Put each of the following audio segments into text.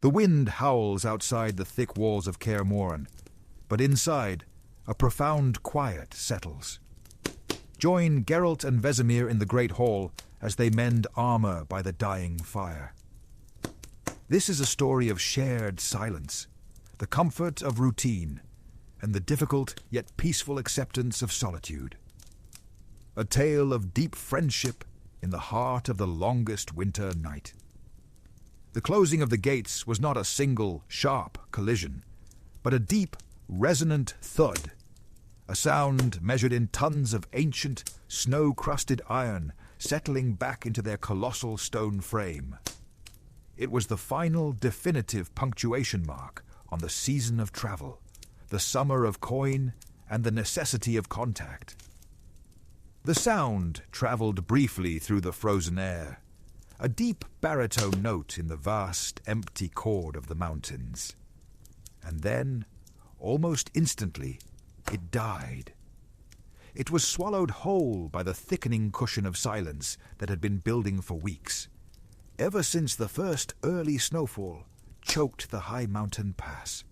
The wind howls outside the thick walls of Kaer Morhen, but inside, a profound quiet settles. Join Geralt and Vesemir in the Great Hall as they mend armor by the dying fire. This is a story of shared silence, the comfort of routine, and the difficult yet peaceful acceptance of solitude. A tale of deep friendship in the heart of the longest winter night. The closing of the gates was not a single, sharp collision, but a deep, resonant thud, a sound measured in tons of ancient, snow-crusted iron settling back into their colossal stone frame. It was the final definitive punctuation mark on the season of travel, the summer of coin, and the necessity of contact. The sound traveled briefly through the frozen air, a deep baritone note in the vast, empty chord of the mountains. And then, almost instantly, it died. It was swallowed whole by the thickening cushion of silence that had been building for weeks, ever since the first early snowfall choked the high mountain pass.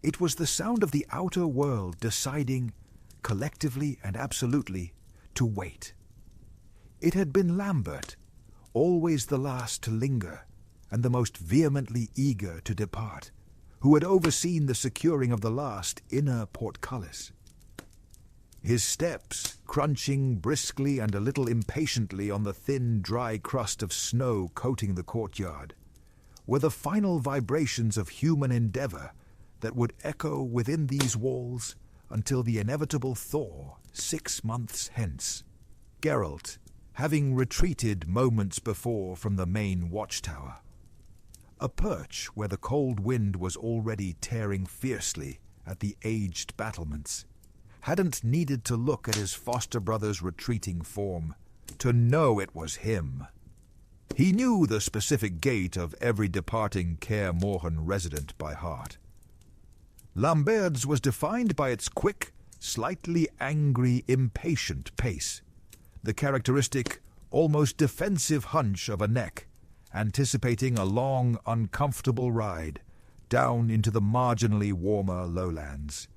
It was the sound of the outer world deciding, collectively and absolutely, to wait. It had been Lambert, always the last to linger, and the most vehemently eager to depart, who had overseen the securing of the last inner portcullis. His steps, crunching briskly and a little impatiently on the thin, dry crust of snow coating the courtyard, were the final vibrations of human endeavor that would echo within these walls until the inevitable thaw 6 months hence. Geralt, having retreated moments before from the main watchtower, a perch where the cold wind was already tearing fiercely at the aged battlements, hadn't needed to look at his foster brother's retreating form to know it was him. He knew the specific gait of every departing Kaer Morhen resident by heart. Lambert's was defined by its quick, slightly angry, impatient pace, the characteristic, almost defensive hunch of a neck, anticipating a long, uncomfortable ride down into the marginally warmer lowlands,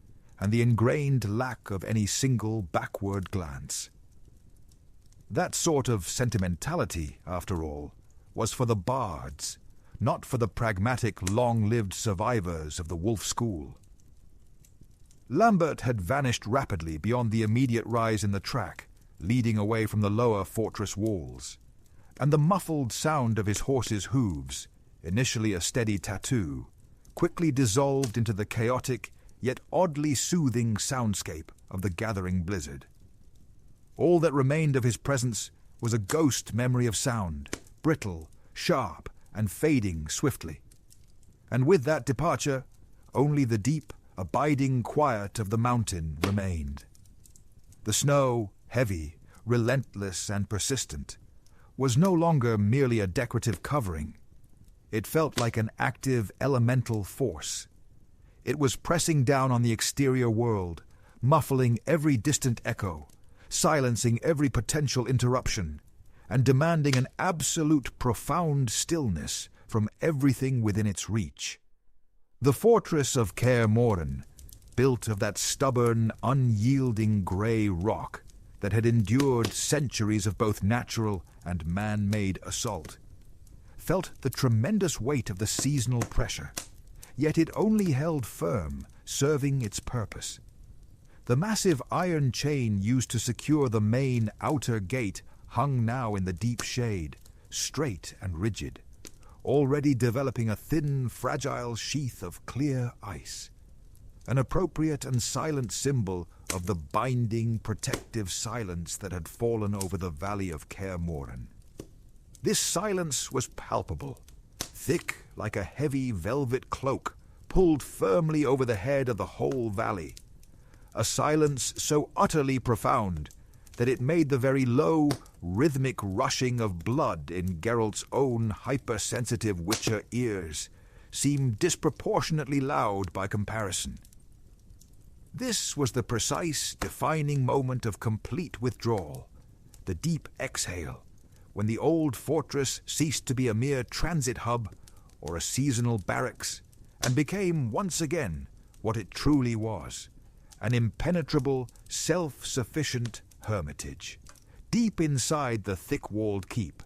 and the ingrained lack of any single backward glance. That sort of sentimentality, after all, was for the bards, not for the pragmatic, long-lived survivors of the wolf school. Lambert had vanished rapidly beyond the immediate rise in the track, leading away from the lower fortress walls, and the muffled sound of his horse's hooves, initially a steady tattoo, quickly dissolved into the chaotic yet oddly soothing soundscape of the gathering blizzard. All that remained of his presence was a ghost memory of sound, brittle, sharp, and fading swiftly. And with that departure, only the deep, abiding quiet of the mountain remained. The snow, heavy, relentless, and persistent, was no longer merely a decorative covering. It felt like an active elemental force. It was pressing down on the exterior world, muffling every distant echo, silencing every potential interruption, and demanding an absolute profound stillness from everything within its reach. The fortress of Kaer Morhen, built of that stubborn, unyielding grey rock that had endured centuries of both natural and man-made assault, felt the tremendous weight of the seasonal pressure, yet it only held firm, serving its purpose. The massive iron chain used to secure the main outer gate hung now in the deep shade, straight and rigid, already developing a thin, fragile sheath of clear ice, an appropriate and silent symbol of the binding, protective silence that had fallen over the valley of Kaer Morhen. This silence was palpable, thick like a heavy velvet cloak pulled firmly over the head of the whole valley, a silence so utterly profound that it made the very low, rhythmic rushing of blood in Geralt's own hypersensitive Witcher ears seem disproportionately loud by comparison. This was the precise, defining moment of complete withdrawal, the deep exhale, when the old fortress ceased to be a mere transit hub, or a seasonal barracks, and became once again what it truly was, an impenetrable, self-sufficient hermitage. Deep inside the thick-walled keep,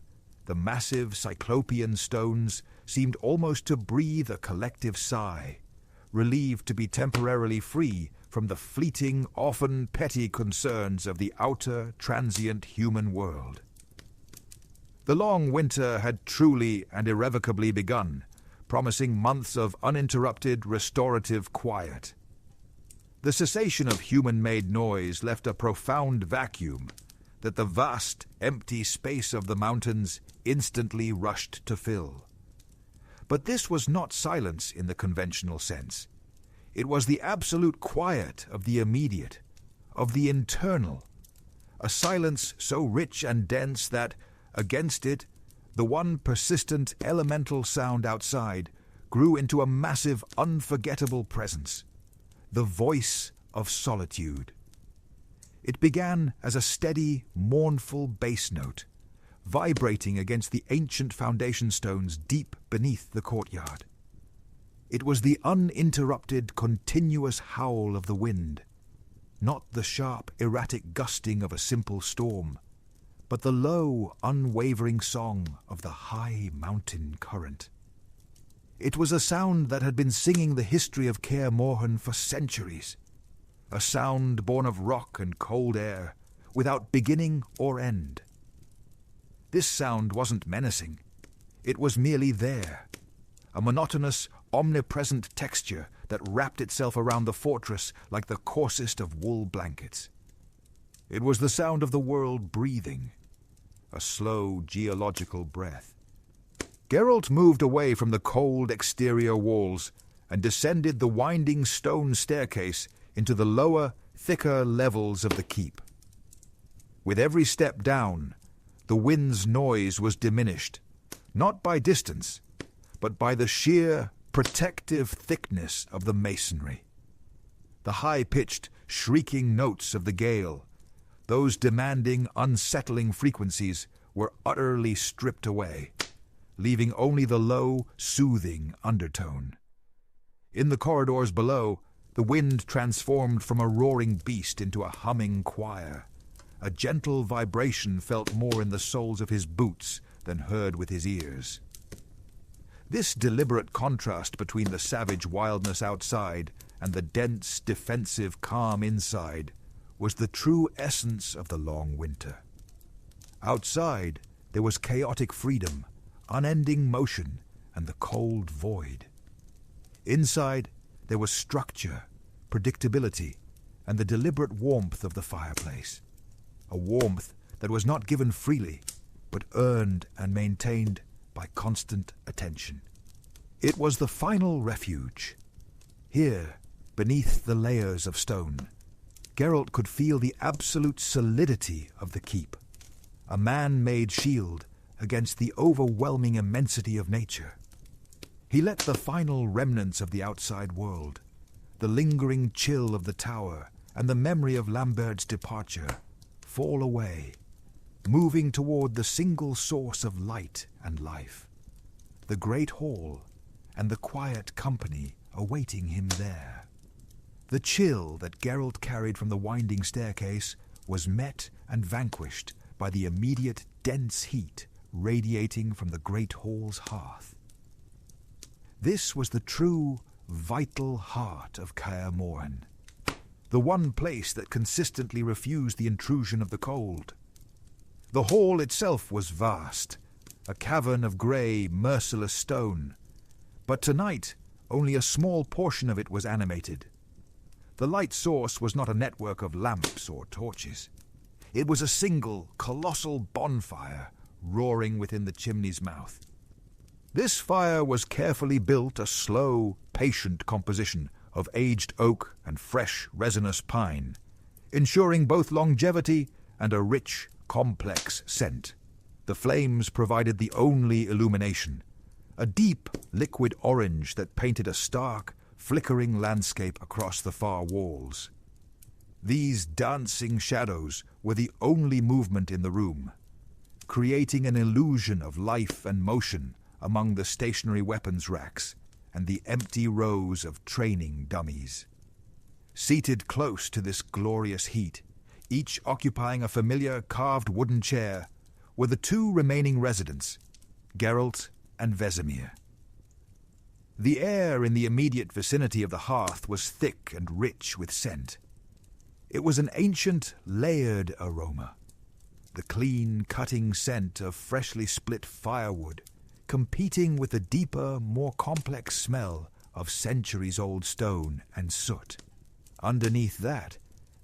the massive cyclopean stones seemed almost to breathe a collective sigh, relieved to be temporarily free from the fleeting, often petty concerns of the outer, transient human world. The long winter had truly and irrevocably begun, promising months of uninterrupted, restorative quiet. The cessation of human-made noise left a profound vacuum that the vast, empty space of the mountains instantly rushed to fill. But this was not silence in the conventional sense. It was the absolute quiet of the immediate, of the internal, a silence so rich and dense that, against it, the one persistent elemental sound outside grew into a massive, unforgettable presence, the voice of solitude. It began as a steady, mournful bass note, vibrating against the ancient foundation stones deep beneath the courtyard. It was the uninterrupted, continuous howl of the wind, not the sharp, erratic gusting of a simple storm, but the low, unwavering song of the high mountain current. It was a sound that had been singing the history of Kaer Morhen for centuries, a sound born of rock and cold air, without beginning or end. This sound wasn't menacing. It was merely there, a monotonous, omnipresent texture that wrapped itself around the fortress like the coarsest of wool blankets. It was the sound of the world breathing, a slow geological breath. Geralt moved away from the cold exterior walls and descended the winding stone staircase into the lower, thicker levels of the keep. With every step down, the wind's noise was diminished, not by distance, but by the sheer, protective thickness of the masonry. The high-pitched, shrieking notes of the gale, those demanding, unsettling frequencies, were utterly stripped away, leaving only the low, soothing undertone. In the corridors below, the wind transformed from a roaring beast into a humming choir. A gentle vibration felt more in the soles of his boots than heard with his ears. This deliberate contrast between the savage wildness outside and the dense, defensive calm inside was the true essence of the long winter. Outside, there was chaotic freedom, unending motion, and the cold void. Inside, there was structure, predictability, and the deliberate warmth of the fireplace. A warmth that was not given freely, but earned and maintained by constant attention. It was the final refuge. Here, beneath the layers of stone, Geralt could feel the absolute solidity of the keep, a man-made shield against the overwhelming immensity of nature. He let the final remnants of the outside world, the lingering chill of the tower and the memory of Lambert's departure, fall away, moving toward the single source of light and life, the great hall and the quiet company awaiting him there. The chill that Geralt carried from the winding staircase was met and vanquished by the immediate dense heat radiating from the great hall's hearth. This was the true, vital heart of Kaer Morhen, the one place that consistently refused the intrusion of the cold. The hall itself was vast, a cavern of grey, merciless stone, but tonight only a small portion of it was animated. The light source was not a network of lamps or torches. It was a single, colossal bonfire roaring within the chimney's mouth. This fire was carefully built, a slow, patient composition of aged oak and fresh, resinous pine, ensuring both longevity and a rich, complex scent. The flames provided the only illumination, a deep, liquid orange that painted a stark, flickering landscape across the far walls. These dancing shadows were the only movement in the room, creating an illusion of life and motion among the stationary weapons racks and the empty rows of training dummies. Seated close to this glorious heat, each occupying a familiar carved wooden chair, were the two remaining residents, Geralt and Vesemir. The air in the immediate vicinity of the hearth was thick and rich with scent. It was an ancient, layered aroma, the clean, cutting scent of freshly split firewood, competing with the deeper, more complex smell of centuries-old stone and soot. Underneath that,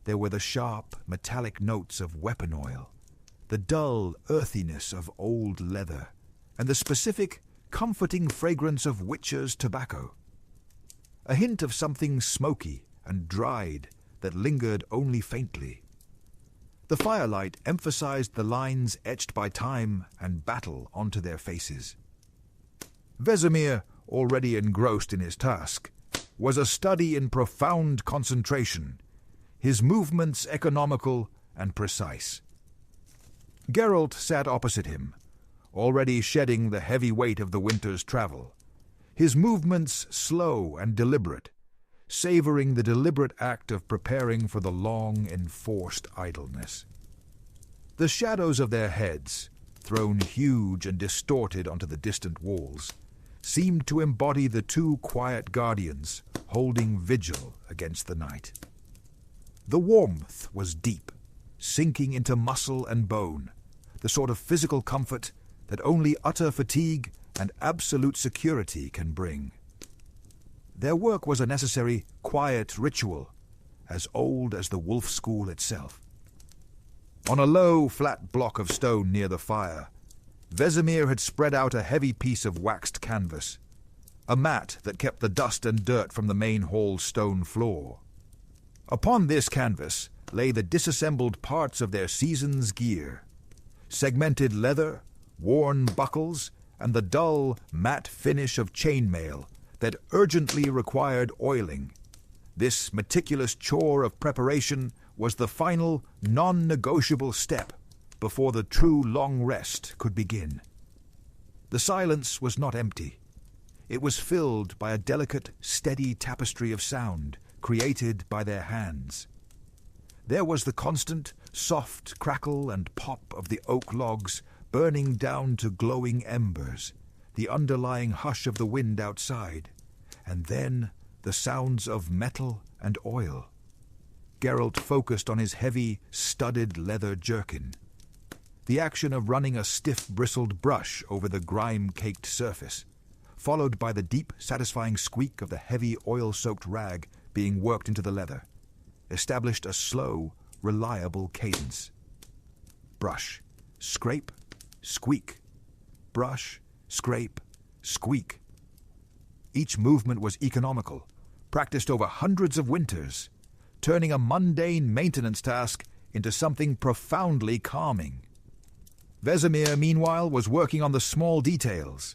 there were the sharp, metallic notes of weapon oil, the dull earthiness of old leather, and the specific, comforting fragrance of witcher's tobacco. A hint of something smoky and dried that lingered only faintly. The firelight emphasized the lines etched by time and battle onto their faces. Vesemir, already engrossed in his task, was a study in profound concentration, his movements economical and precise. Geralt sat opposite him, already shedding the heavy weight of the winter's travel, his movements slow and deliberate, savoring the deliberate act of preparing for the long enforced idleness. The shadows of their heads, thrown huge and distorted onto the distant walls, seemed to embody the two quiet guardians holding vigil against the night. The warmth was deep, sinking into muscle and bone, the sort of physical comfort that only utter fatigue and absolute security can bring. Their work was a necessary, quiet ritual, as old as the wolf school itself. On a low, flat block of stone near the fire, Vesemir had spread out a heavy piece of waxed canvas, a mat that kept the dust and dirt from the main hall's stone floor. Upon this canvas lay the disassembled parts of their season's gear, segmented leather, worn buckles, and the dull, matte finish of chainmail that urgently required oiling. This meticulous chore of preparation was the final, non-negotiable step before the true long rest could begin. The silence was not empty. It was filled by a delicate, steady tapestry of sound created by their hands. There was the constant, soft crackle and pop of the oak logs burning down to glowing embers, the underlying hush of the wind outside, and then the sounds of metal and oil. Geralt focused on his heavy, studded leather jerkin, the action of running a stiff, bristled brush over the grime-caked surface, followed by the deep, satisfying squeak of the heavy, oil-soaked rag being worked into the leather, established a slow, reliable cadence. Brush, scrape, squeak. Brush, scrape, squeak. Each movement was economical, practiced over hundreds of winters, turning a mundane maintenance task into something profoundly calming. Vesemir, meanwhile, was working on the small details,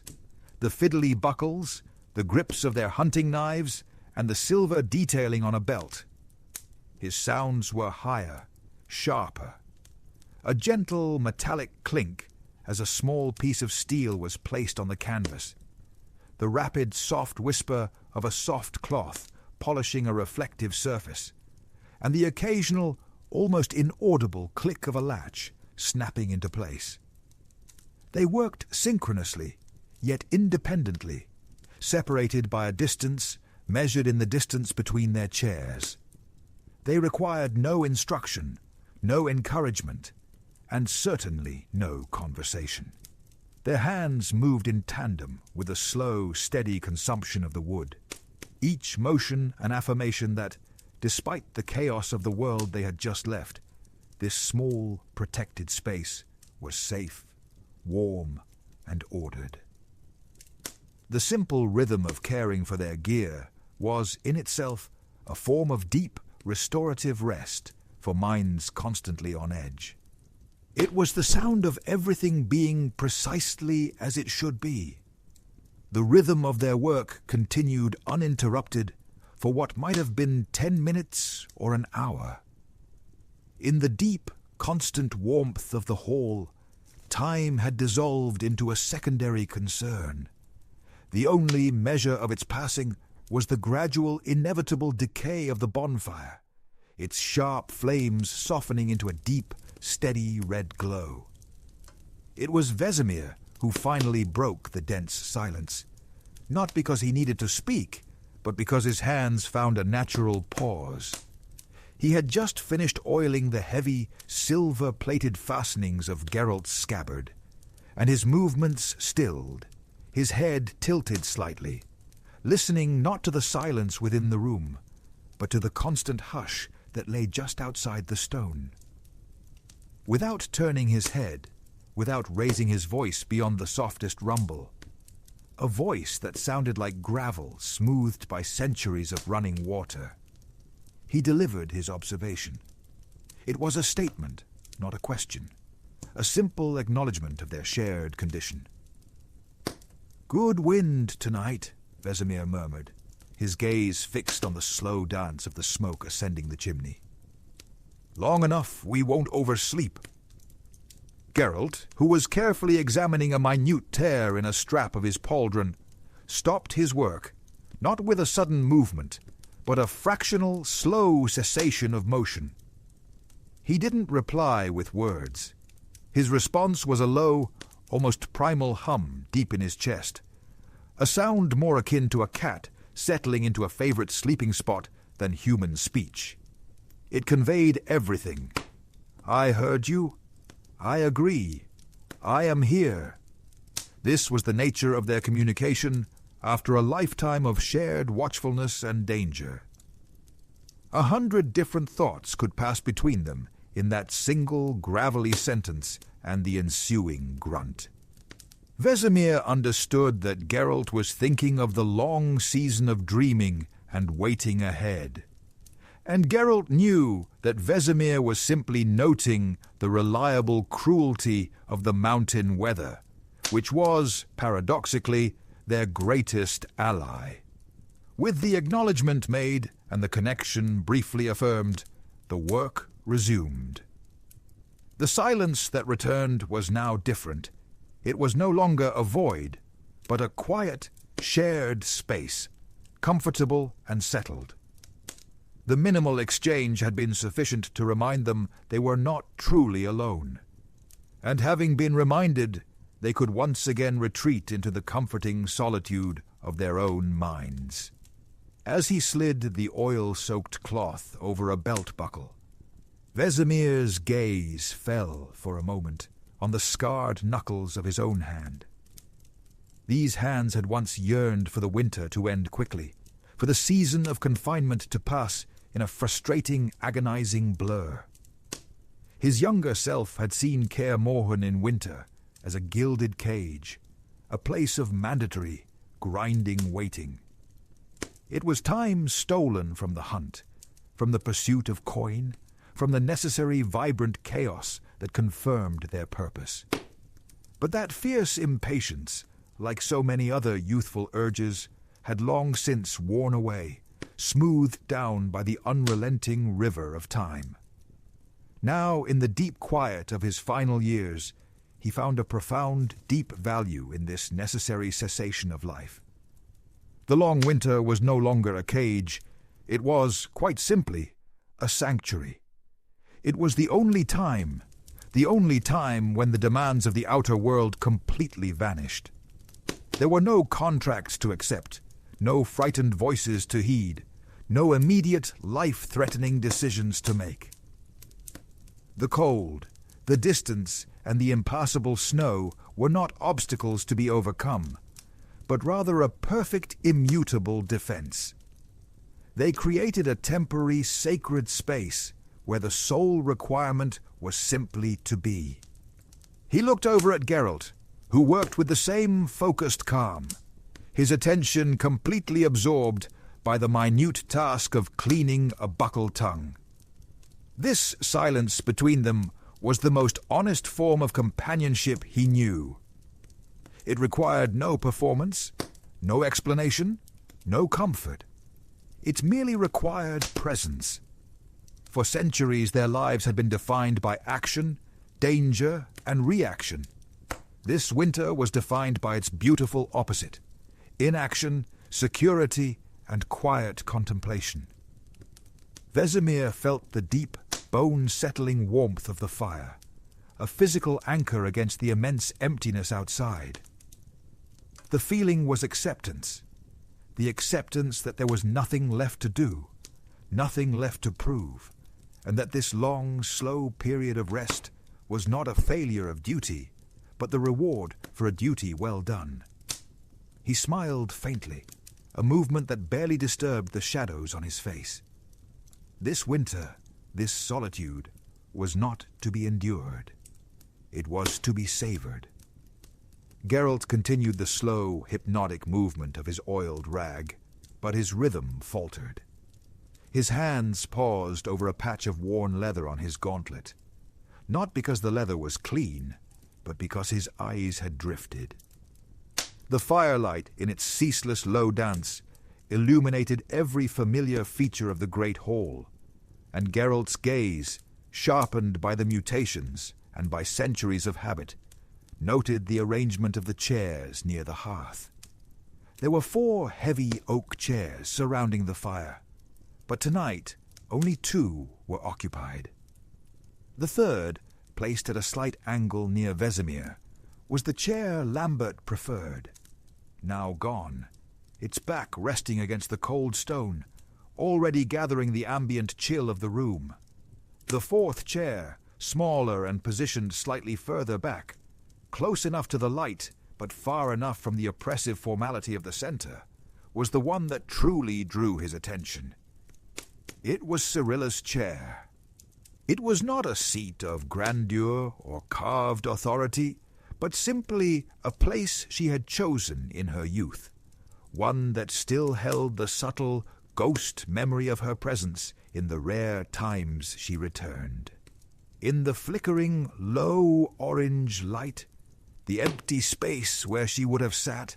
the fiddly buckles, the grips of their hunting knives, and the silver detailing on a belt. His sounds were higher, sharper. A gentle metallic clink as a small piece of steel was placed on the canvas, the rapid, soft whisper of a soft cloth polishing a reflective surface, and the occasional, almost inaudible click of a latch snapping into place. They worked synchronously, yet independently, separated by a distance measured in the distance between their chairs. They required no instruction, no encouragement, and certainly no conversation. Their hands moved in tandem with the slow, steady consumption of the wood, each motion an affirmation that, despite the chaos of the world they had just left, this small, protected space was safe, warm, and ordered. The simple rhythm of caring for their gear was, in itself, a form of deep, restorative rest for minds constantly on edge. It was the sound of everything being precisely as it should be. The rhythm of their work continued uninterrupted for what might have been 10 minutes or an hour. In the deep, constant warmth of the hall, time had dissolved into a secondary concern. The only measure of its passing was the gradual, inevitable decay of the bonfire, its sharp flames softening into a deep, steady red glow. It was Vesemir who finally broke the dense silence, not because he needed to speak, but because his hands found a natural pause. He had just finished oiling the heavy, silver-plated fastenings of Geralt's scabbard, and his movements stilled, his head tilted slightly, listening not to the silence within the room, but to the constant hush that lay just outside the stone. Without turning his head, without raising his voice beyond the softest rumble, a voice that sounded like gravel smoothed by centuries of running water, he delivered his observation. It was a statement, not a question, a simple acknowledgement of their shared condition. "Good wind tonight," Vesemir murmured, his gaze fixed on the slow dance of the smoke ascending the chimney. "Long enough we won't oversleep." Geralt, who was carefully examining a minute tear in a strap of his pauldron, stopped his work, not with a sudden movement, but a fractional, slow cessation of motion. He didn't reply with words. His response was a low, almost primal hum deep in his chest, a sound more akin to a cat settling into a favorite sleeping spot than human speech. It conveyed everything. "I heard you. I agree. I am here." This was the nature of their communication after a lifetime of shared watchfulness and danger. 100 different thoughts could pass between them in that single gravelly sentence and the ensuing grunt. Vesemir understood that Geralt was thinking of the long season of dreaming and waiting ahead. And Geralt knew that Vesemir was simply noting the reliable cruelty of the mountain weather, which was, paradoxically, their greatest ally. With the acknowledgement made and the connection briefly affirmed, the work resumed. The silence that returned was now different. It was no longer a void, but a quiet, shared space, comfortable and settled. The minimal exchange had been sufficient to remind them they were not truly alone. And having been reminded, they could once again retreat into the comforting solitude of their own minds. As he slid the oil-soaked cloth over a belt buckle, Vesemir's gaze fell for a moment on the scarred knuckles of his own hand. These hands had once yearned for the winter to end quickly, for the season of confinement to pass in a frustrating, agonizing blur. His younger self had seen Kaer Morhen in winter as a gilded cage, a place of mandatory, grinding waiting. It was time stolen from the hunt, from the pursuit of coin, from the necessary vibrant chaos that confirmed their purpose. But that fierce impatience, like so many other youthful urges, had long since worn away, smoothed down by the unrelenting river of time. Now, in the deep quiet of his final years, he found a profound, deep value in this necessary cessation of life. The long winter was no longer a cage. It was, quite simply, a sanctuary. It was the only time when the demands of the outer world completely vanished. There were no contracts to accept, no frightened voices to heed, no immediate, life-threatening decisions to make. The cold, the distance, and the impassable snow were not obstacles to be overcome, but rather a perfect, immutable defense. They created a temporary, sacred space where the sole requirement was simply to be. He looked over at Geralt, who worked with the same focused calm, his attention completely absorbed by the minute task of cleaning a buccal tongue. This silence between them was the most honest form of companionship he knew. It required no performance, no explanation, no comfort. It merely required presence. For centuries their lives had been defined by action, danger, and reaction, This winter was defined by its beautiful opposite: inaction, security, and quiet contemplation. Vesemir felt the deep, bone-settling warmth of the fire, a physical anchor against the immense emptiness outside. The feeling was acceptance, the acceptance that there was nothing left to do, nothing left to prove, and that this long, slow period of rest was not a failure of duty, but the reward for a duty well done. He smiled faintly, a movement that barely disturbed the shadows on his face. This winter, this solitude, was not to be endured. It was to be savored. Geralt continued the slow, hypnotic movement of his oiled rag, but his rhythm faltered. His hands paused over a patch of worn leather on his gauntlet, not because the leather was clean, but because his eyes had drifted. The firelight, in its ceaseless low dance, illuminated every familiar feature of the great hall, and Geralt's gaze, sharpened by the mutations and by centuries of habit, noted the arrangement of the chairs near the hearth. There were 4 heavy oak chairs surrounding the fire, but tonight only 2 were occupied. The third, placed at a slight angle near Vesemir, was the chair Lambert preferred. Now gone, its back resting against the cold stone, already gathering the ambient chill of the room. The fourth chair, smaller and positioned slightly further back, close enough to the light but far enough from the oppressive formality of the center, was the one that truly drew his attention. It was Cyrilla's chair. It was not a seat of grandeur or carved authority, but simply a place she had chosen in her youth, one that still held the subtle, ghost memory of her presence in the rare times she returned. In the flickering, low orange light, the empty space where she would have sat,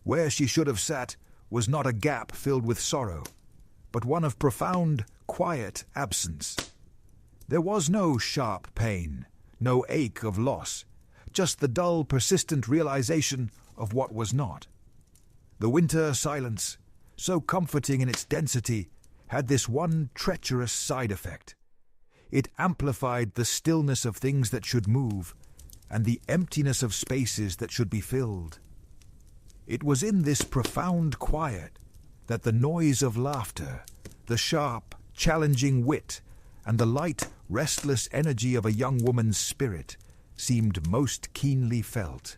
where she should have sat, was not a gap filled with sorrow, but one of profound, quiet absence. There was no sharp pain, no ache of loss, just the dull, persistent realization of what was not. The winter silence, so comforting in its density, had this one treacherous side effect. It amplified the stillness of things that should move, and the emptiness of spaces that should be filled. It was in this profound quiet that the noise of laughter, the sharp, challenging wit, and the light, restless energy of a young woman's spirit seemed most keenly felt.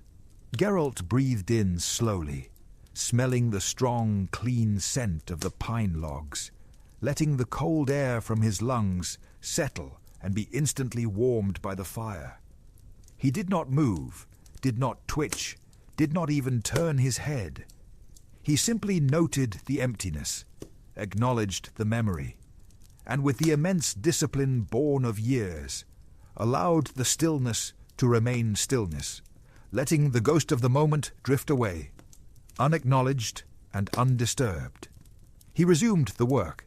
Geralt breathed in slowly, smelling the strong, clean scent of the pine logs, letting the cold air from his lungs settle and be instantly warmed by the fire. He did not move, did not twitch, did not even turn his head. He simply noted the emptiness, acknowledged the memory, and with the immense discipline born of years, allowed the stillness to remain stillness, letting the ghost of the moment drift away, unacknowledged and undisturbed. He resumed the work,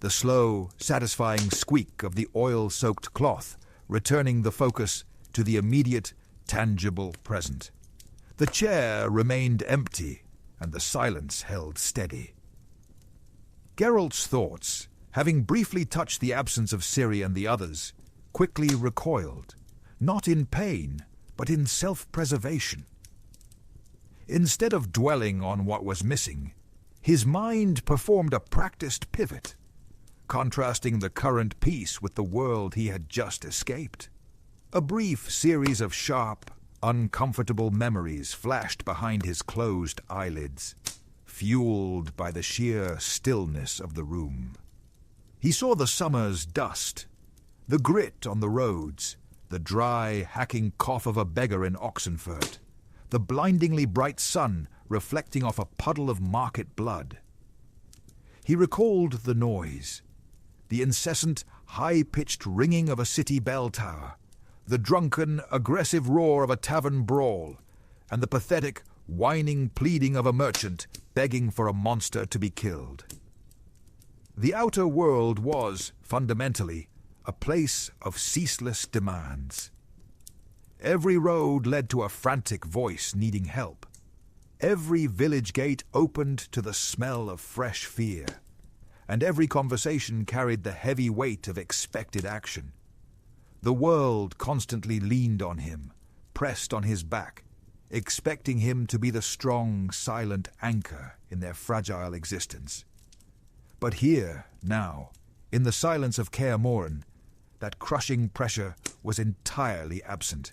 the slow, satisfying squeak of the oil-soaked cloth returning the focus to the immediate, tangible present. The chair remained empty, and the silence held steady. Geralt's thoughts, having briefly touched the absence of Ciri and the others, quickly recoiled, not in pain, but in self-preservation. Instead of dwelling on what was missing, his mind performed a practiced pivot, contrasting the current peace with the world he had just escaped. A brief series of sharp, uncomfortable memories flashed behind his closed eyelids, fueled by the sheer stillness of the room. He saw the summer's dust, the grit on the roads, the dry, hacking cough of a beggar in Oxenfurt, the blindingly bright sun reflecting off a puddle of market blood. He recalled the noise, the incessant, high-pitched ringing of a city bell tower, the drunken, aggressive roar of a tavern brawl, and the pathetic, whining pleading of a merchant begging for a monster to be killed. The outer world was, fundamentally, a place of ceaseless demands. Every road led to a frantic voice needing help. Every village gate opened to the smell of fresh fear, and every conversation carried the heavy weight of expected action. The world constantly leaned on him, pressed on his back, expecting him to be the strong, silent anchor in their fragile existence. But here, now, in the silence of Kaer Morhen, that crushing pressure was entirely absent.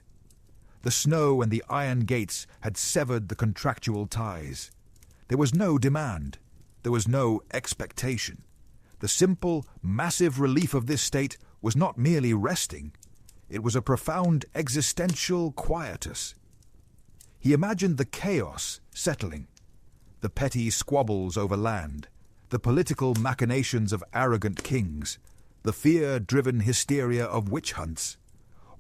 The snow and the iron gates had severed the contractual ties. There was no demand. There was no expectation. The simple, massive relief of this state was not merely resting. It was a profound existential quietus. He imagined the chaos settling, the petty squabbles over land, the political machinations of arrogant kings, the fear-driven hysteria of witch hunts.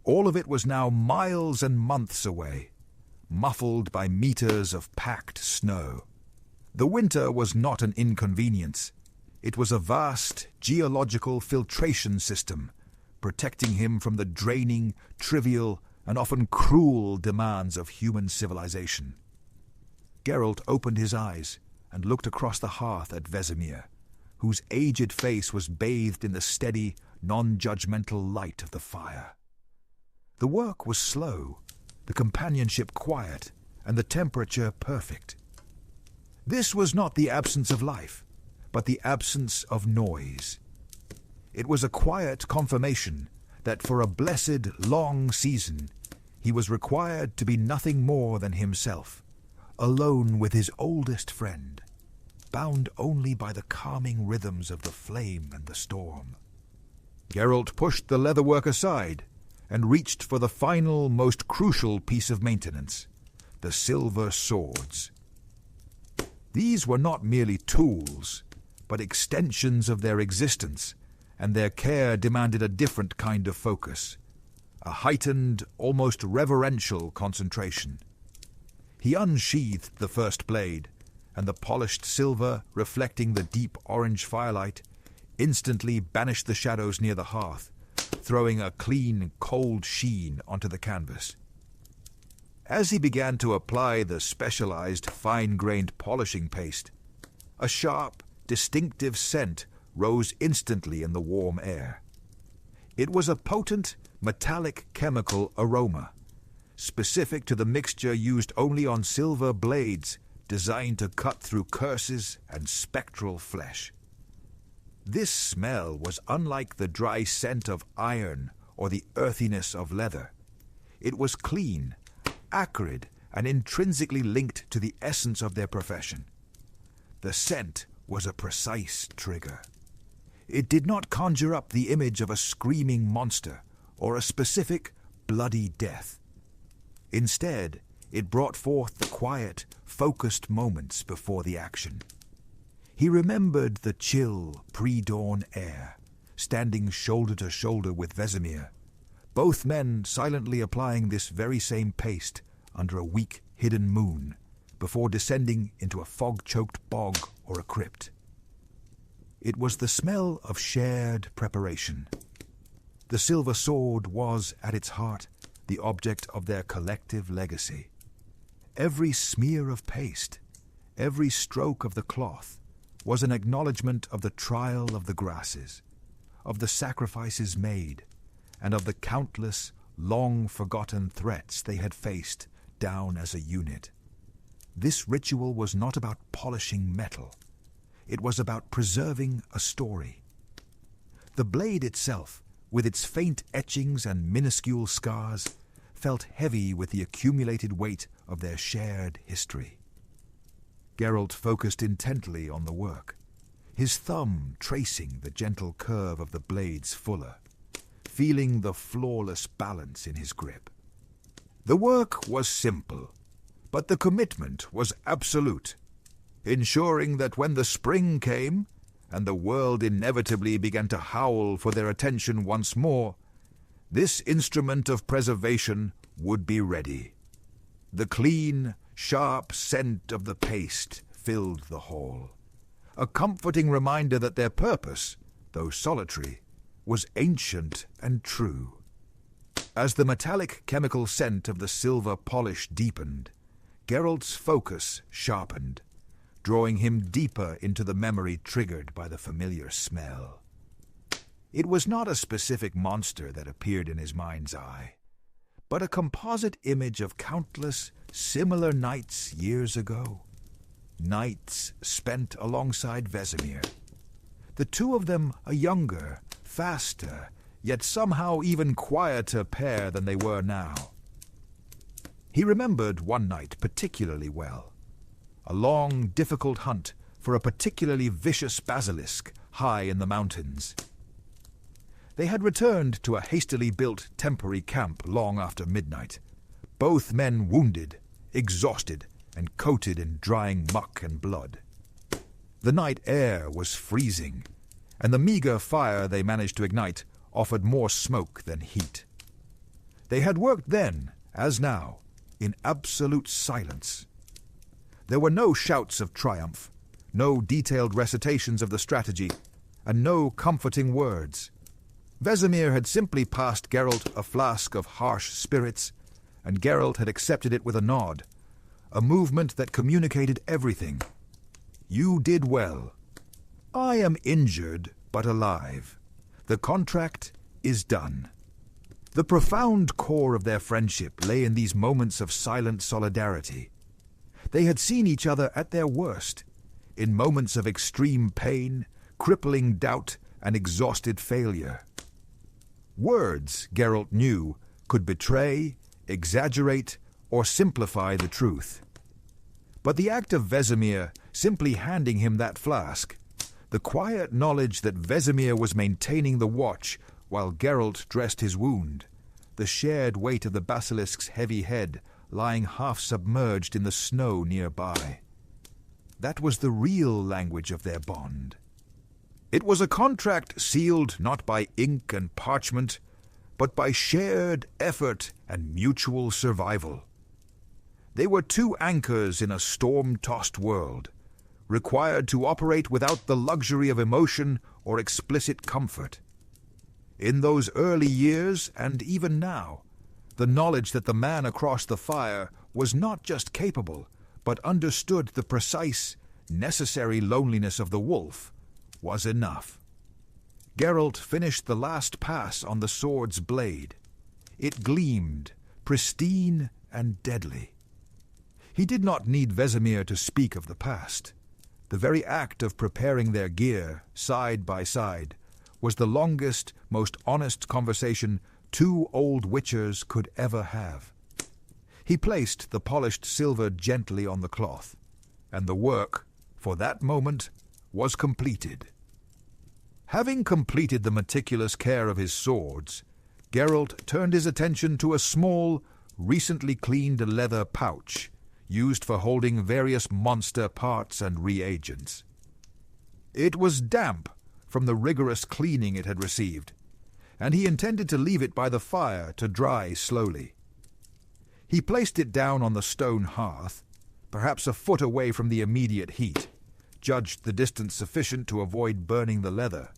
All of it was now miles and months away, muffled by meters of packed snow. The winter was not an inconvenience. It was a vast geological filtration system, protecting him from the draining, trivial, and often cruel demands of human civilization. Geralt opened his eyes and looked across the hearth at Vesemir, whose aged face was bathed in the steady, non-judgmental light of the fire. The work was slow, the companionship quiet, and the temperature perfect. This was not the absence of life, but the absence of noise. It was a quiet confirmation that for a blessed, long season he was required to be nothing more than himself, alone with his oldest friend, bound only by the calming rhythms of the flame and the storm. Geralt pushed the leatherwork aside and reached for the final, most crucial piece of maintenance, the silver swords. These were not merely tools, but extensions of their existence, and their care demanded a different kind of focus, a heightened, almost reverential concentration. He unsheathed the first blade, and the polished silver, reflecting the deep orange firelight, instantly banished the shadows near the hearth, throwing a clean, cold sheen onto the canvas. As he began to apply the specialized, fine-grained polishing paste, a sharp, distinctive scent rose instantly in the warm air. It was a potent, metallic chemical aroma, specific to the mixture used only on silver blades designed to cut through curses and spectral flesh. This smell was unlike the dry scent of iron or the earthiness of leather. It was clean, acrid, and intrinsically linked to the essence of their profession. The scent was a precise trigger. It did not conjure up the image of a screaming monster or a specific, bloody death. Instead, it brought forth the quiet, focused moments before the action. He remembered the chill, pre-dawn air, standing shoulder to shoulder with Vesemir, both men silently applying this very same paste under a weak, hidden moon, before descending into a fog-choked bog or a crypt. It was the smell of shared preparation. The silver sword was, at its heart, the object of their collective legacy. Every smear of paste, every stroke of the cloth, was an acknowledgement of the trial of the grasses, of the sacrifices made, and of the countless, long-forgotten threats they had faced down as a unit. This ritual was not about polishing metal. It was about preserving a story. The blade itself, with its faint etchings and minuscule scars, felt heavy with the accumulated weight of their shared history. Geralt focused intently on the work, his thumb tracing the gentle curve of the blade's fuller, feeling the flawless balance in his grip. The work was simple, but the commitment was absolute, ensuring that when the spring came, and the world inevitably began to howl for their attention once more, this instrument of preservation would be ready. The clean, sharp scent of the paste filled the hall, a comforting reminder that their purpose, though solitary, was ancient and true. As the metallic chemical scent of the silver polish deepened, Geralt's focus sharpened, drawing him deeper into the memory triggered by the familiar smell. It was not a specific monster that appeared in his mind's eye, but a composite image of countless similar nights years ago. Nights spent alongside Vesemir. The two of them a younger, faster, yet somehow even quieter pair than they were now. He remembered one night particularly well. A long, difficult hunt for a particularly vicious basilisk high in the mountains. They had returned to a hastily built temporary camp long after midnight, both men wounded, exhausted, and coated in drying muck and blood. The night air was freezing, and the meager fire they managed to ignite offered more smoke than heat. They had worked then, as now, in absolute silence. There were no shouts of triumph, no detailed recitations of the strategy, and no comforting words. Vesemir had simply passed Geralt a flask of harsh spirits, and Geralt had accepted it with a nod, a movement that communicated everything. You did well. I am injured, but alive. The contract is done. The profound core of their friendship lay in these moments of silent solidarity. They had seen each other at their worst, in moments of extreme pain, crippling doubt, and exhausted failure. Words, Geralt knew, could betray, exaggerate, or simplify the truth. But the act of Vesemir simply handing him that flask, the quiet knowledge that Vesemir was maintaining the watch while Geralt dressed his wound, the shared weight of the basilisk's heavy head lying half-submerged in the snow nearby. That was the real language of their bond. It was a contract sealed not by ink and parchment, but by shared effort and mutual survival. They were two anchors in a storm-tossed world, required to operate without the luxury of emotion or explicit comfort. In those early years, and even now, the knowledge that the man across the fire was not just capable, but understood the precise, necessary loneliness of the wolf was enough. Geralt finished the last pass on the sword's blade. It gleamed, pristine and deadly. He did not need Vesemir to speak of the past. The very act of preparing their gear, side by side, was the longest, most honest conversation two old witchers could ever have. He placed the polished silver gently on the cloth, and the work, for that moment, was completed. Having completed the meticulous care of his swords, Geralt turned his attention to a small, recently cleaned leather pouch used for holding various monster parts and reagents. It was damp from the rigorous cleaning it had received, and he intended to leave it by the fire to dry slowly. He placed it down on the stone hearth, perhaps a foot away from the immediate heat, judged the distance sufficient to avoid burning the leather,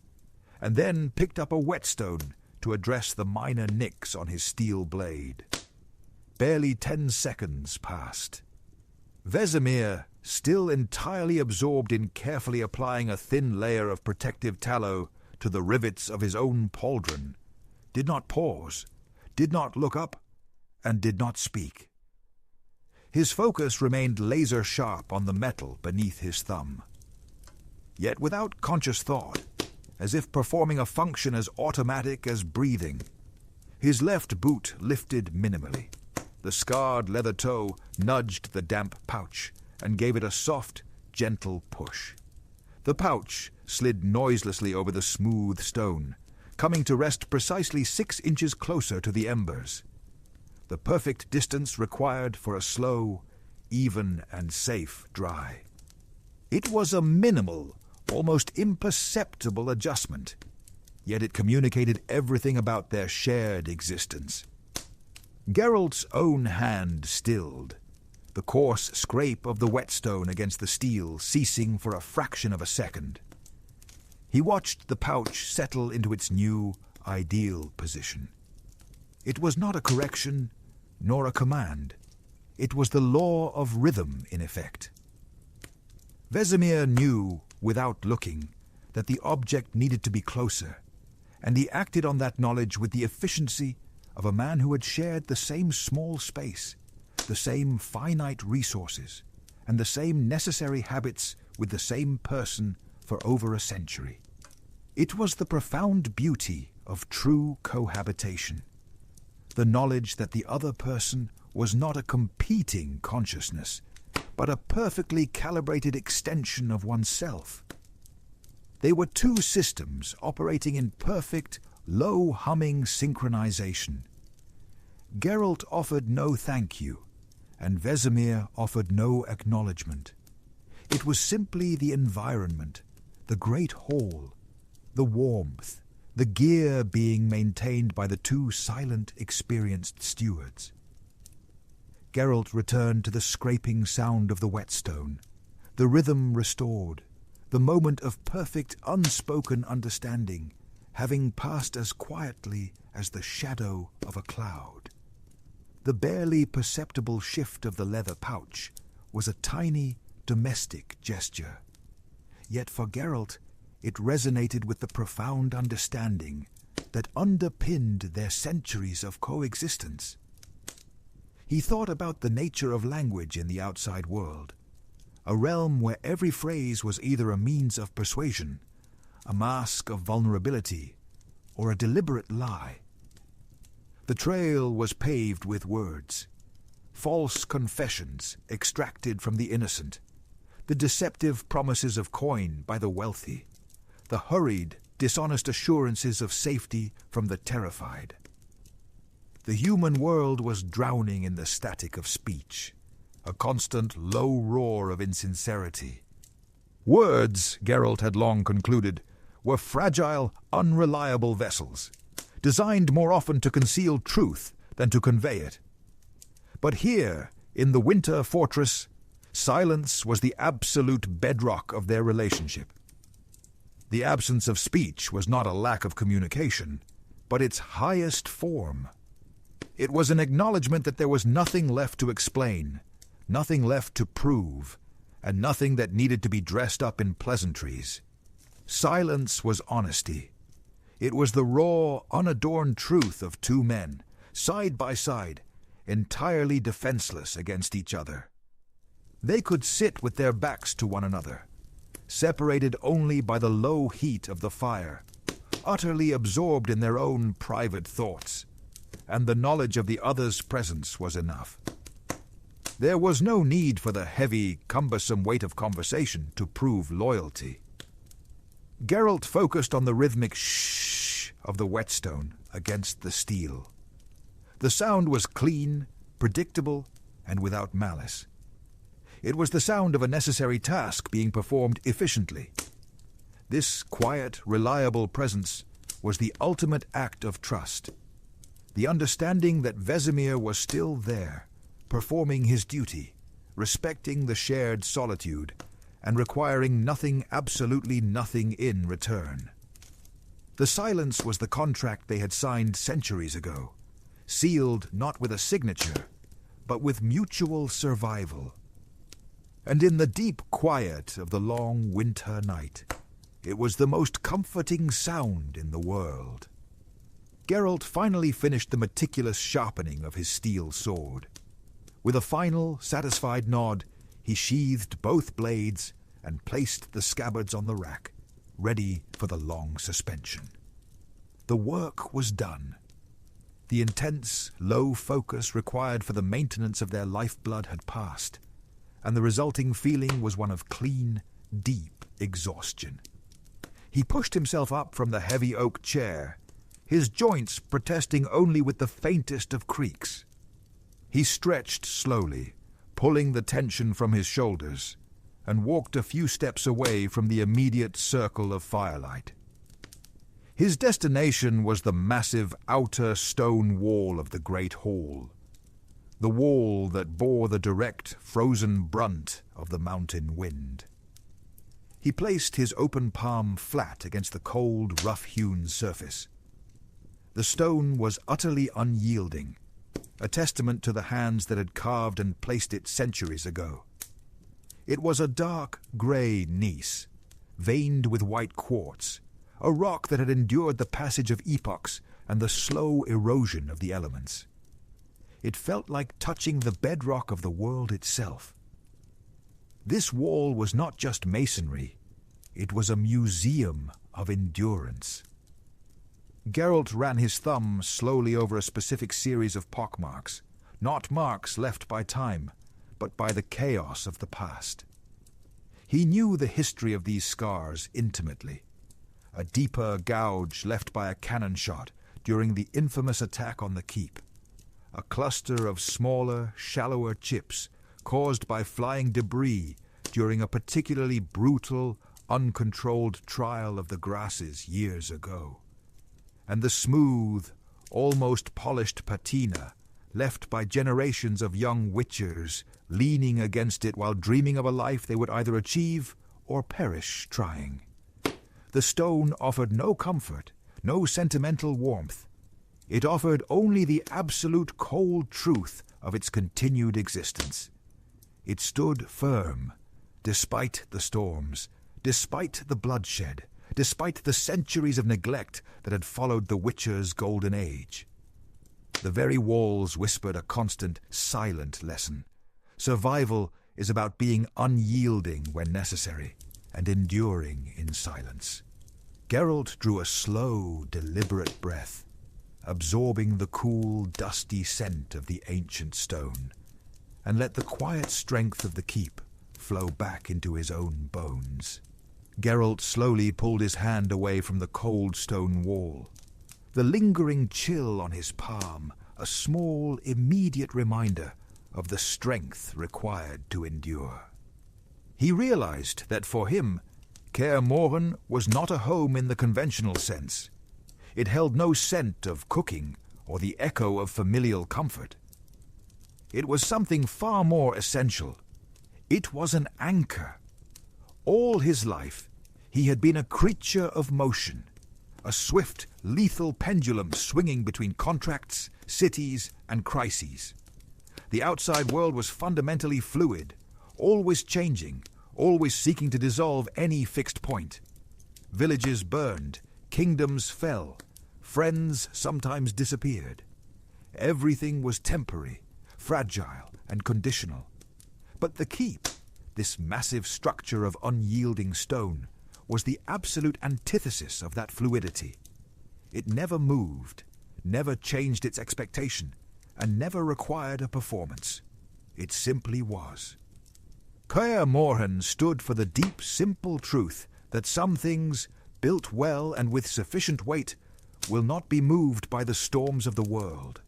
and then picked up a whetstone to address the minor nicks on his steel blade. Barely 10 seconds passed. Vesemir, still entirely absorbed in carefully applying a thin layer of protective tallow to the rivets of his own pauldron, did not pause, did not look up, and did not speak. His focus remained laser-sharp on the metal beneath his thumb. Yet without conscious thought, as if performing a function as automatic as breathing, his left boot lifted minimally. The scarred leather toe nudged the damp pouch and gave it a soft, gentle push. The pouch slid noiselessly over the smooth stone, coming to rest precisely 6 inches closer to the embers. The perfect distance required for a slow, even and safe dry. It was a minimal, almost imperceptible adjustment, yet it communicated everything about their shared existence. Geralt's own hand stilled, the coarse scrape of the whetstone against the steel ceasing for a fraction of a second. He watched the pouch settle into its new, ideal position. It was not a correction, nor a command. It was the law of rhythm in effect. Vesemir knew, without looking, that the object needed to be closer, and he acted on that knowledge with the efficiency of a man who had shared the same small space, the same finite resources, and the same necessary habits with the same person for over a century. It was the profound beauty of true cohabitation, the knowledge that the other person was not a competing consciousness, but a perfectly calibrated extension of oneself. They were two systems operating in perfect, low-humming synchronization. Geralt offered no thank you, and Vesemir offered no acknowledgement. It was simply the environment, the great hall, the warmth, the gear being maintained by the two silent, experienced stewards. Geralt returned to the scraping sound of the whetstone, the rhythm restored, the moment of perfect unspoken understanding, having passed as quietly as the shadow of a cloud. The barely perceptible shift of the leather pouch was a tiny, domestic gesture. Yet for Geralt, it resonated with the profound understanding that underpinned their centuries of coexistence. He thought about the nature of language in the outside world, a realm where every phrase was either a means of persuasion, a mask of vulnerability, or a deliberate lie. The trail was paved with words, false confessions extracted from the innocent, the deceptive promises of coin by the wealthy, the hurried, dishonest assurances of safety from the terrified. The human world was drowning in the static of speech, a constant low roar of insincerity. Words, Geralt had long concluded, were fragile, unreliable vessels, designed more often to conceal truth than to convey it. But here, in the winter fortress, silence was the absolute bedrock of their relationship. The absence of speech was not a lack of communication, but its highest form. It was an acknowledgement that there was nothing left to explain, nothing left to prove, and nothing that needed to be dressed up in pleasantries. Silence was honesty. It was the raw, unadorned truth of two men, side by side, entirely defenseless against each other. They could sit with their backs to one another, separated only by the low heat of the fire, utterly absorbed in their own private thoughts, and the knowledge of the other's presence was enough. There was no need for the heavy, cumbersome weight of conversation to prove loyalty. Geralt focused on the rhythmic shh of the whetstone against the steel. The sound was clean, predictable, and without malice. It was the sound of a necessary task being performed efficiently. This quiet, reliable presence was the ultimate act of trust. The understanding that Vesemir was still there, performing his duty, respecting the shared solitude, and requiring nothing, absolutely nothing in return. The silence was the contract they had signed centuries ago, sealed not with a signature, but with mutual survival. And in the deep quiet of the long winter night, it was the most comforting sound in the world. Geralt finally finished the meticulous sharpening of his steel sword. With a final, satisfied nod, he sheathed both blades and placed the scabbards on the rack, ready for the long suspension. The work was done. The intense, low focus required for the maintenance of their lifeblood had passed, and the resulting feeling was one of clean, deep exhaustion. He pushed himself up from the heavy oak chair, his joints protesting only with the faintest of creaks. He stretched slowly, pulling the tension from his shoulders, and walked a few steps away from the immediate circle of firelight. His destination was the massive outer stone wall of the great hall, the wall that bore the direct, frozen brunt of the mountain wind. He placed his open palm flat against the cold, rough-hewn surface. The stone was utterly unyielding, a testament to the hands that had carved and placed it centuries ago. It was a dark grey gneiss, veined with white quartz, a rock that had endured the passage of epochs and the slow erosion of the elements. It felt like touching the bedrock of the world itself. This wall was not just masonry, it was a museum of endurance. Geralt ran his thumb slowly over a specific series of pockmarks, not marks left by time, but by the chaos of the past. He knew the history of these scars intimately. A deeper gouge left by a cannon shot during the infamous attack on the keep. A cluster of smaller, shallower chips caused by flying debris during a particularly brutal, uncontrolled trial of the grasses years ago. And the smooth, almost polished patina left by generations of young witchers leaning against it while dreaming of a life they would either achieve or perish trying. The stone offered no comfort, no sentimental warmth. It offered only the absolute cold truth of its continued existence. It stood firm, despite the storms, despite the bloodshed, despite the centuries of neglect that had followed the Witcher's golden age. The very walls whispered a constant, silent lesson. Survival is about being unyielding when necessary, and enduring in silence. Geralt drew a slow, deliberate breath, absorbing the cool, dusty scent of the ancient stone, and let the quiet strength of the keep flow back into his own bones. Geralt slowly pulled his hand away from the cold stone wall. The lingering chill on his palm, a small, immediate reminder of the strength required to endure. He realized that for him, Kaer Morhen was not a home in the conventional sense. It held no scent of cooking or the echo of familial comfort. It was something far more essential. It was an anchor. All his life, he had been a creature of motion, a swift, lethal pendulum swinging between contracts, cities, and crises. The outside world was fundamentally fluid, always changing, always seeking to dissolve any fixed point. Villages burned, kingdoms fell, friends sometimes disappeared. Everything was temporary, fragile, and conditional. But the keep, this massive structure of unyielding stone, was the absolute antithesis of that fluidity. It never moved, never changed its expectation, and never required a performance. It simply was. Kaer Morhen stood for the deep, simple truth that some things, built well and with sufficient weight, will not be moved by the storms of the world.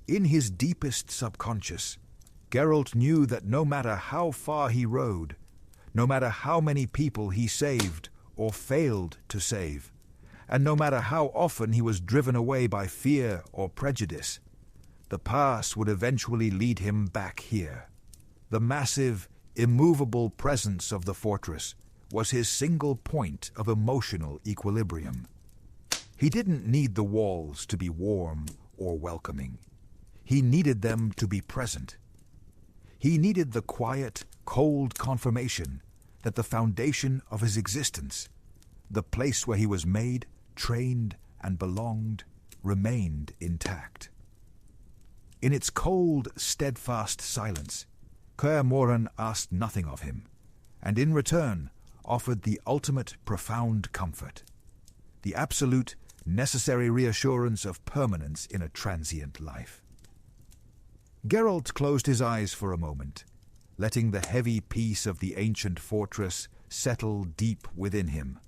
In his deepest subconscious, Geralt knew that no matter how far he rode, no matter how many people he saved or failed to save, and no matter how often he was driven away by fear or prejudice, the pass would eventually lead him back here. The massive, immovable presence of the fortress was his single point of emotional equilibrium. He didn't need the walls to be warm or welcoming. He needed them to be present. He needed the quiet, cold confirmation that the foundation of his existence, the place where he was made, trained, and belonged, remained intact. In its cold, steadfast silence, Kaer Morhen asked nothing of him, and in return offered the ultimate profound comfort, the absolute, necessary reassurance of permanence in a transient life. Geralt closed his eyes for a moment, letting the heavy peace of the ancient fortress settle deep within him,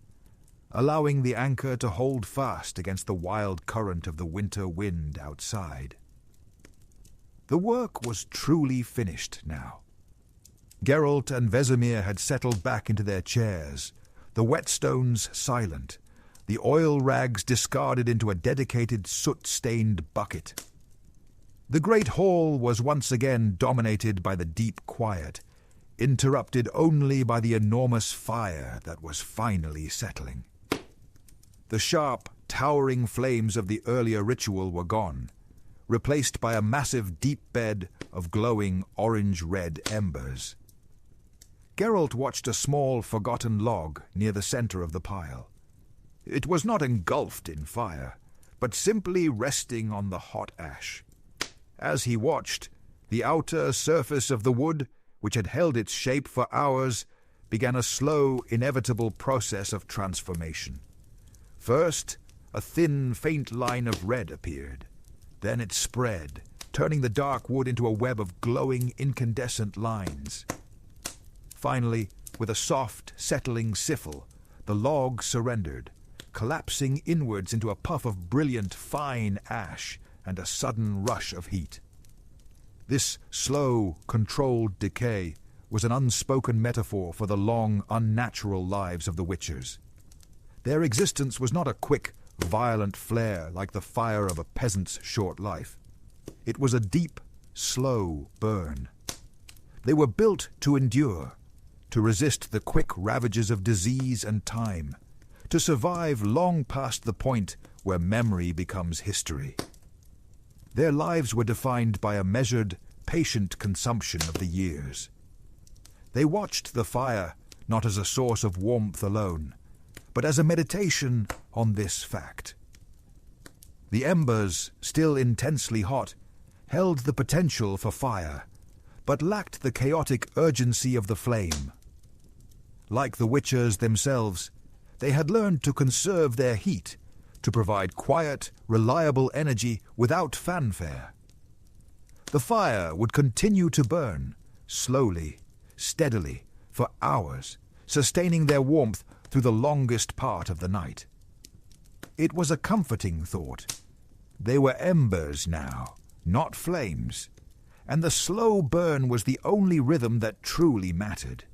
allowing the anchor to hold fast against the wild current of the winter wind outside. The work was truly finished now. Geralt and Vesemir had settled back into their chairs, the whetstones silent, the oil rags discarded into a dedicated soot-stained bucket. The great hall was once again dominated by the deep quiet, interrupted only by the enormous fire that was finally settling. The sharp, towering flames of the earlier ritual were gone, replaced by a massive deep bed of glowing orange-red embers. Geralt watched a small, forgotten log near the center of the pile. It was not engulfed in fire, but simply resting on the hot ash. As he watched, the outer surface of the wood, which had held its shape for hours, began a slow, inevitable process of transformation. First, a thin, faint line of red appeared. Then it spread, turning the dark wood into a web of glowing, incandescent lines. Finally, with a soft, settling siffle, the log surrendered, collapsing inwards into a puff of brilliant, fine ash and a sudden rush of heat. This slow, controlled decay was an unspoken metaphor for the long, unnatural lives of the Witchers. Their existence was not a quick, violent flare like the fire of a peasant's short life. It was a deep, slow burn. They were built to endure, to resist the quick ravages of disease and time, to survive long past the point where memory becomes history. Their lives were defined by a measured, patient consumption of the years. They watched the fire not as a source of warmth alone, but as a meditation on this fact. The embers, still intensely hot, held the potential for fire, but lacked the chaotic urgency of the flame. Like the Witchers themselves, they had learned to conserve their heat, to provide quiet, reliable energy without fanfare. The fire would continue to burn, slowly, steadily, for hours, sustaining their warmth through the longest part of the night. It was a comforting thought. They were embers now, not flames, and the slow burn was the only rhythm that truly mattered.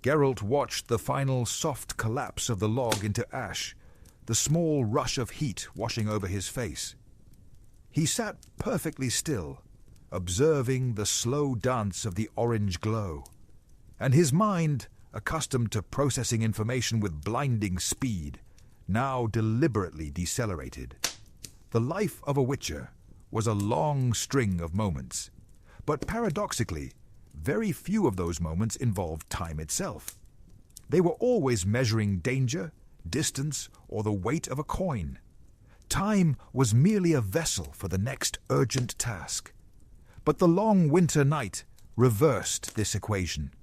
Geralt watched the final soft collapse of the log into ash, the small rush of heat washing over his face. He sat perfectly still, observing the slow dance of the orange glow, and his mind, accustomed to processing information with blinding speed, now deliberately decelerated. The life of a Witcher was a long string of moments, but paradoxically, very few of those moments involved time itself. They were always measuring danger, distance, or the weight of a coin. Time was merely a vessel for the next urgent task. But the long winter night reversed this equation.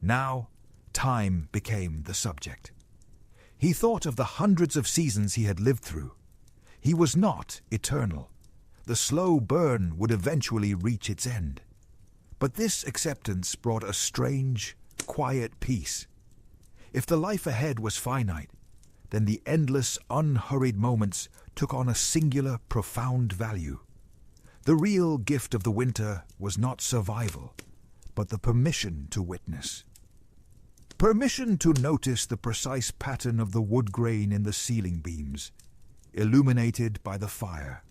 Now, time became the subject. He thought of the hundreds of seasons he had lived through. He was not eternal. The slow burn would eventually reach its end. But this acceptance brought a strange, quiet peace. If the life ahead was finite, then the endless, unhurried moments took on a singular, profound value. The real gift of the winter was not survival, but the permission to witness. Permission to notice the precise pattern of the wood grain in the ceiling beams, illuminated by the fire.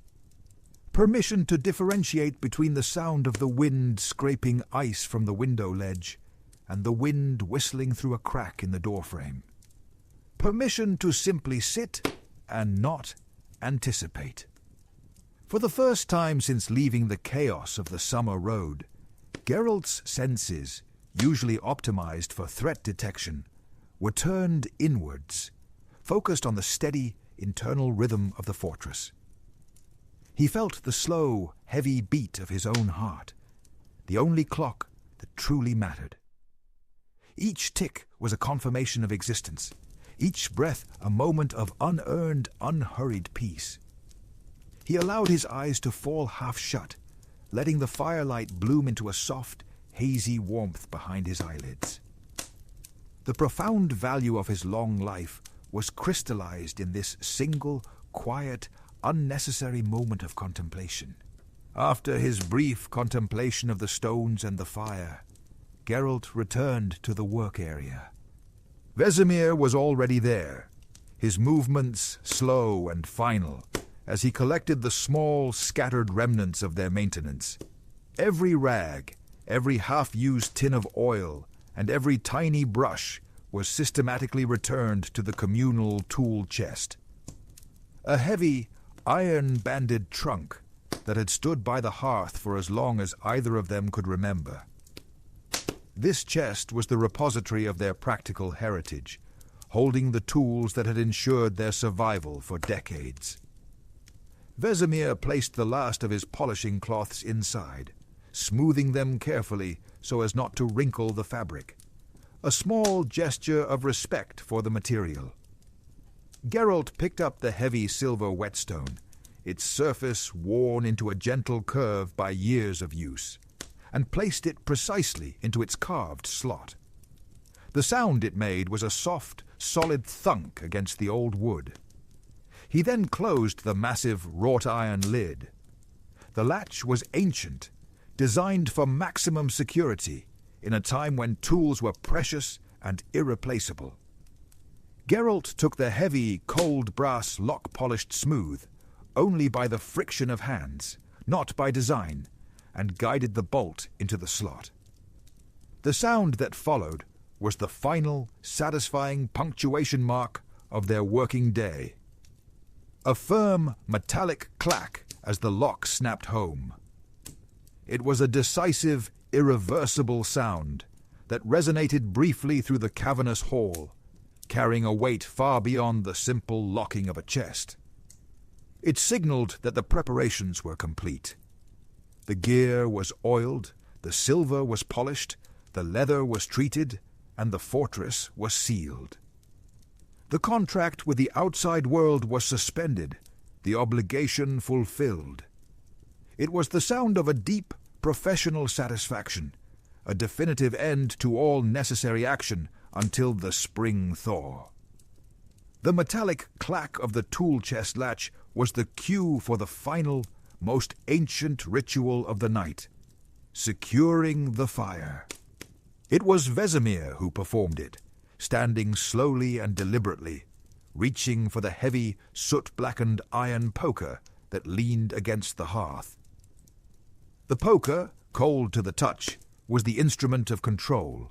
Permission to differentiate between the sound of the wind scraping ice from the window ledge and the wind whistling through a crack in the doorframe. Permission to simply sit and not anticipate. For the first time since leaving the chaos of the summer road, Geralt's senses, usually optimized for threat detection, were turned inwards, focused on the steady, internal rhythm of the fortress. He felt the slow, heavy beat of his own heart, the only clock that truly mattered. Each tick was a confirmation of existence, each breath a moment of unearned, unhurried peace. He allowed his eyes to fall half shut, letting the firelight bloom into a soft, hazy warmth behind his eyelids. The profound value of his long life was crystallized in this single, quiet, unnecessary moment of contemplation. After his brief contemplation of the stones and the fire, Geralt returned to the work area. Vesemir was already there, his movements slow and final, as he collected the small, scattered remnants of their maintenance. Every rag, every half-used tin of oil, and every tiny brush was systematically returned to the communal tool chest. A heavy, iron-banded trunk that had stood by the hearth for as long as either of them could remember. This chest was the repository of their practical heritage, holding the tools that had ensured their survival for decades. Vesemir placed the last of his polishing cloths inside, smoothing them carefully so as not to wrinkle the fabric, a small gesture of respect for the material. Geralt picked up the heavy silver whetstone, its surface worn into a gentle curve by years of use, and placed it precisely into its carved slot. The sound it made was a soft, solid thunk against the old wood. He then closed the massive wrought-iron lid. The latch was ancient, designed for maximum security in a time when tools were precious and irreplaceable. Geralt took the heavy, cold brass lock polished smooth, only by the friction of hands, not by design, and guided the bolt into the slot. The sound that followed was the final, satisfying punctuation mark of their working day. A firm, metallic clack as the lock snapped home. It was a decisive, irreversible sound that resonated briefly through the cavernous hall, carrying a weight far beyond the simple locking of a chest. It signaled that the preparations were complete. The gear was oiled, the silver was polished, the leather was treated, and the fortress was sealed. The contract with the outside world was suspended, the obligation fulfilled. It was the sound of a deep, professional satisfaction, a definitive end to all necessary action until the spring thaw. The metallic clack of the tool chest latch was the cue for the final, most ancient ritual of the night, securing the fire. It was Vesemir who performed it, standing slowly and deliberately, reaching for the heavy, soot-blackened iron poker that leaned against the hearth. The poker, cold to the touch, was the instrument of control,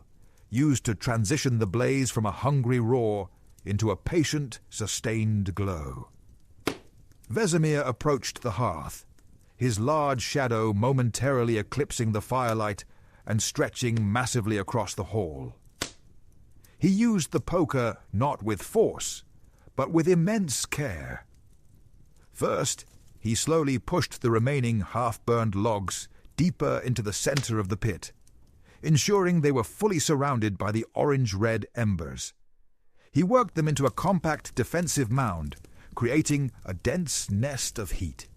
used to transition the blaze from a hungry roar into a patient, sustained glow. Vesemir approached the hearth, his large shadow momentarily eclipsing the firelight and stretching massively across the hall. He used the poker not with force, but with immense care. First, he slowly pushed the remaining half-burned logs deeper into the center of the pit, ensuring they were fully surrounded by the orange-red embers. He worked them into a compact defensive mound, creating a dense nest of heat.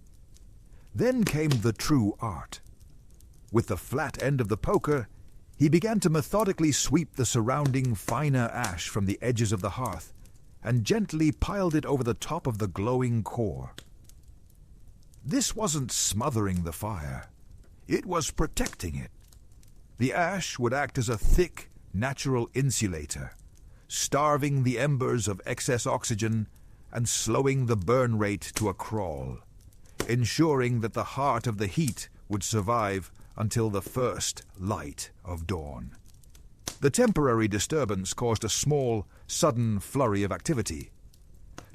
Then came the true art. With the flat end of the poker, he began to methodically sweep the surrounding finer ash from the edges of the hearth and gently piled it over the top of the glowing core. This wasn't smothering the fire. It was protecting it. The ash would act as a thick, natural insulator, starving the embers of excess oxygen and slowing the burn rate to a crawl, ensuring that the heart of the heat would survive until the first light of dawn. The temporary disturbance caused a small, sudden flurry of activity.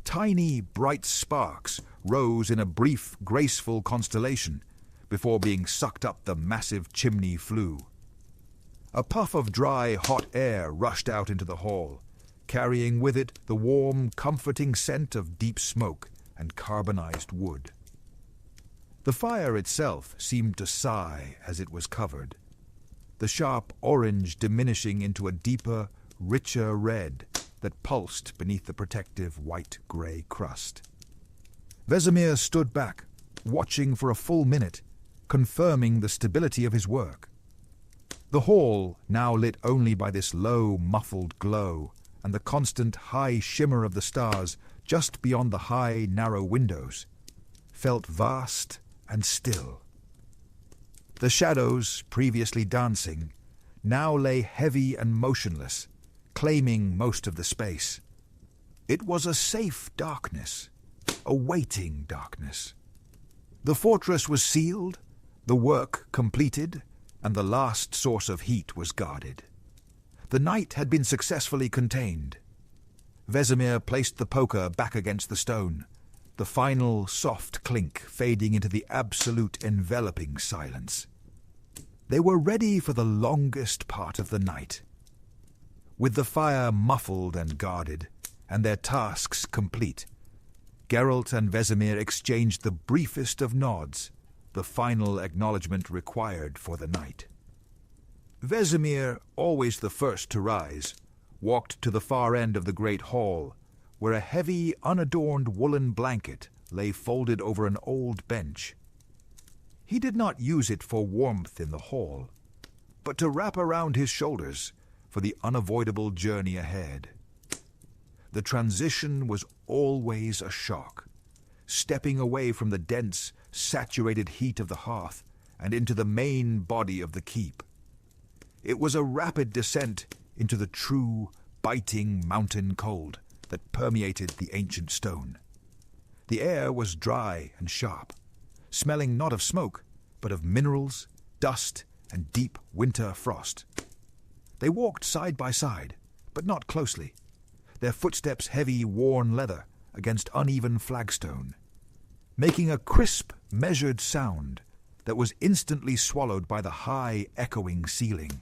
Tiny, bright sparks rose in a brief, graceful constellation before being sucked up the massive chimney flue. A puff of dry, hot air rushed out into the hall, carrying with it the warm, comforting scent of deep smoke and carbonized wood. The fire itself seemed to sigh as it was covered, the sharp orange diminishing into a deeper, richer red that pulsed beneath the protective white-gray crust. Vesemir stood back, watching for a full minute, confirming the stability of his work. The hall, now lit only by this low, muffled glow and the constant high shimmer of the stars just beyond the high, narrow windows, felt vast and still. The shadows, previously dancing, now lay heavy and motionless, claiming most of the space. It was a safe darkness, a waiting darkness. The fortress was sealed, the work completed, and the last source of heat was guarded. The night had been successfully contained. Vesemir placed the poker back against the stone, the final soft clink fading into the absolute enveloping silence. They were ready for the longest part of the night. With the fire muffled and guarded, and their tasks complete, Geralt and Vesemir exchanged the briefest of nods, the final acknowledgement required for the night. Vesemir, always the first to rise, walked to the far end of the great hall, where a heavy, unadorned woolen blanket lay folded over an old bench. He did not use it for warmth in the hall, but to wrap around his shoulders for the unavoidable journey ahead. The transition was always a shock, stepping away from the dense, saturated heat of the hearth and into the main body of the keep. It was a rapid descent into the true, biting mountain cold that permeated the ancient stone. The air was dry and sharp, smelling not of smoke, but of minerals, dust, and deep winter frost. They walked side by side, but not closely, their footsteps heavy, worn leather against uneven flagstone, making a crisp, measured sound that was instantly swallowed by the high, echoing ceiling.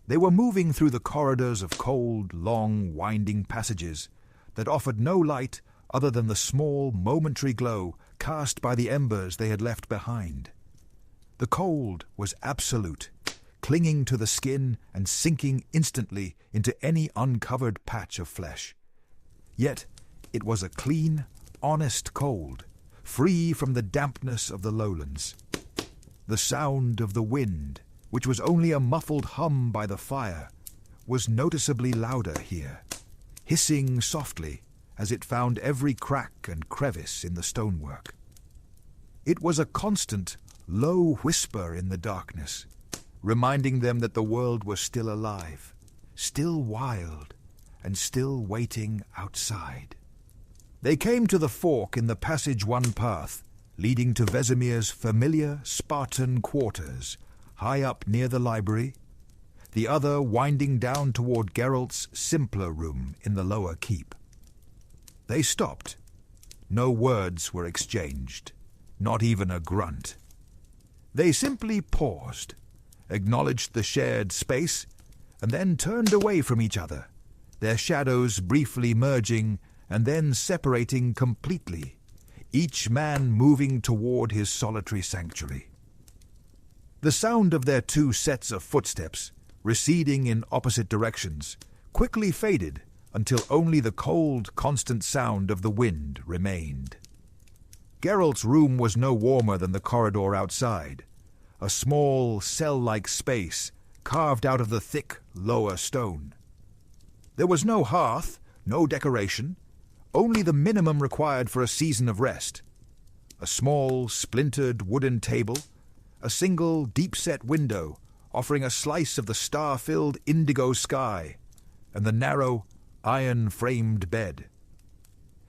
They were moving through the corridors of cold, long, winding passages that offered no light other than the small, momentary glow cast by the embers they had left behind. The cold was absolute, clinging to the skin and sinking instantly into any uncovered patch of flesh. Yet it was a clean, honest cold, free from the dampness of the lowlands. The sound of the wind, which was only a muffled hum by the fire, was noticeably louder here, hissing softly as it found every crack and crevice in the stonework. It was a constant, low whisper in the darkness, reminding them that the world was still alive, still wild, and still waiting outside. They came to the fork in the passage one path, leading to Vesemir's familiar Spartan quarters, high up near the library, the other winding down toward Geralt's simpler room in the lower keep. They stopped. No words were exchanged, not even a grunt. They simply paused, acknowledged the shared space, and then turned away from each other, their shadows briefly merging and then separating completely, each man moving toward his solitary sanctuary. The sound of their two sets of footsteps, receding in opposite directions, quickly faded until only the cold, constant sound of the wind remained. Geralt's room was no warmer than the corridor outside, a small, cell-like space carved out of the thick, lower stone. There was no hearth, no decoration, only the minimum required for a season of rest. A small, splintered wooden table, a single, deep-set window offering a slice of the star-filled indigo sky, and the narrow, iron-framed bed.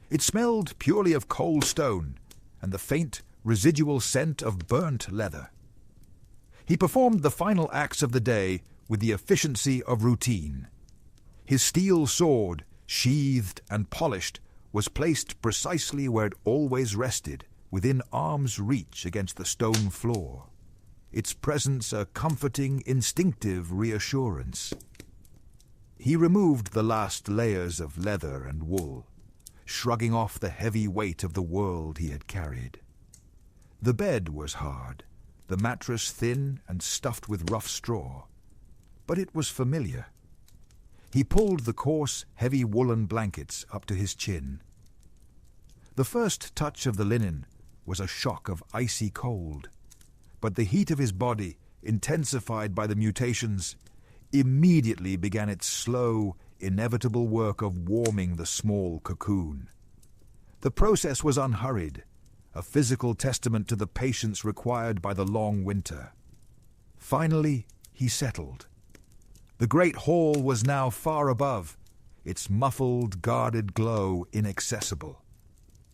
It smelled purely of cold stone and the faint, residual scent of burnt leather. He performed the final acts of the day with the efficiency of routine. His steel sword, sheathed and polished, was placed precisely where it always rested, within arm's reach against the stone floor, its presence a comforting, instinctive reassurance. He removed the last layers of leather and wool, shrugging off the heavy weight of the world he had carried. The bed was hard, the mattress thin and stuffed with rough straw, but it was familiar. He pulled the coarse, heavy woolen blankets up to his chin. The first touch of the linen was a shock of icy cold, but the heat of his body, intensified by the mutations, immediately began its slow, inevitable work of warming the small cocoon. The process was unhurried, a physical testament to the patience required by the long winter. Finally, he settled. The great hall was now far above, its muffled, guarded glow inaccessible.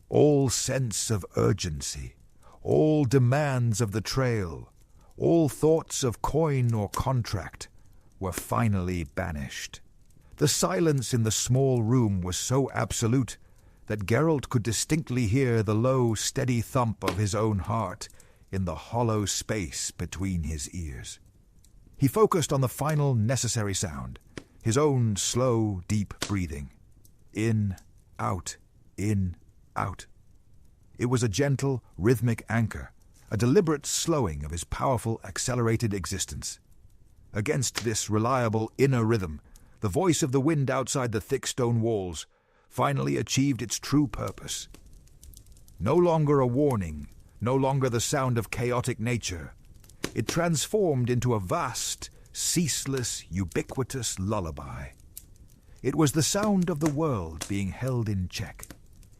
All sense of urgency, all demands of the trail, all thoughts of coin or contract were finally banished. The silence in the small room was so absolute that Geralt could distinctly hear the low, steady thump of his own heart in the hollow space between his ears. He focused on the final necessary sound, his own slow, deep breathing. In, out, in, out. It was a gentle, rhythmic anchor, a deliberate slowing of his powerful, accelerated existence. Against this reliable inner rhythm, the voice of the wind outside the thick stone walls finally achieved its true purpose. No longer a warning, no longer the sound of chaotic nature, it transformed into a vast, ceaseless, ubiquitous lullaby. It was the sound of the world being held in check.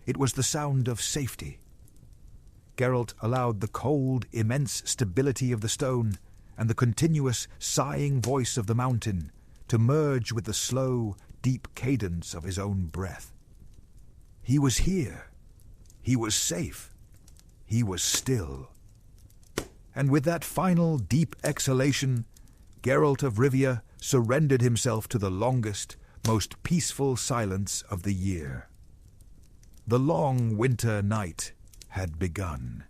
It was the sound of safety. Geralt allowed the cold, immense stability of the stone and the continuous, sighing voice of the mountain to merge with the slow, deep cadence of his own breath. He was here. He was safe. He was still. And with that final, deep exhalation, Geralt of Rivia surrendered himself to the longest, most peaceful silence of the year. The long winter night had begun.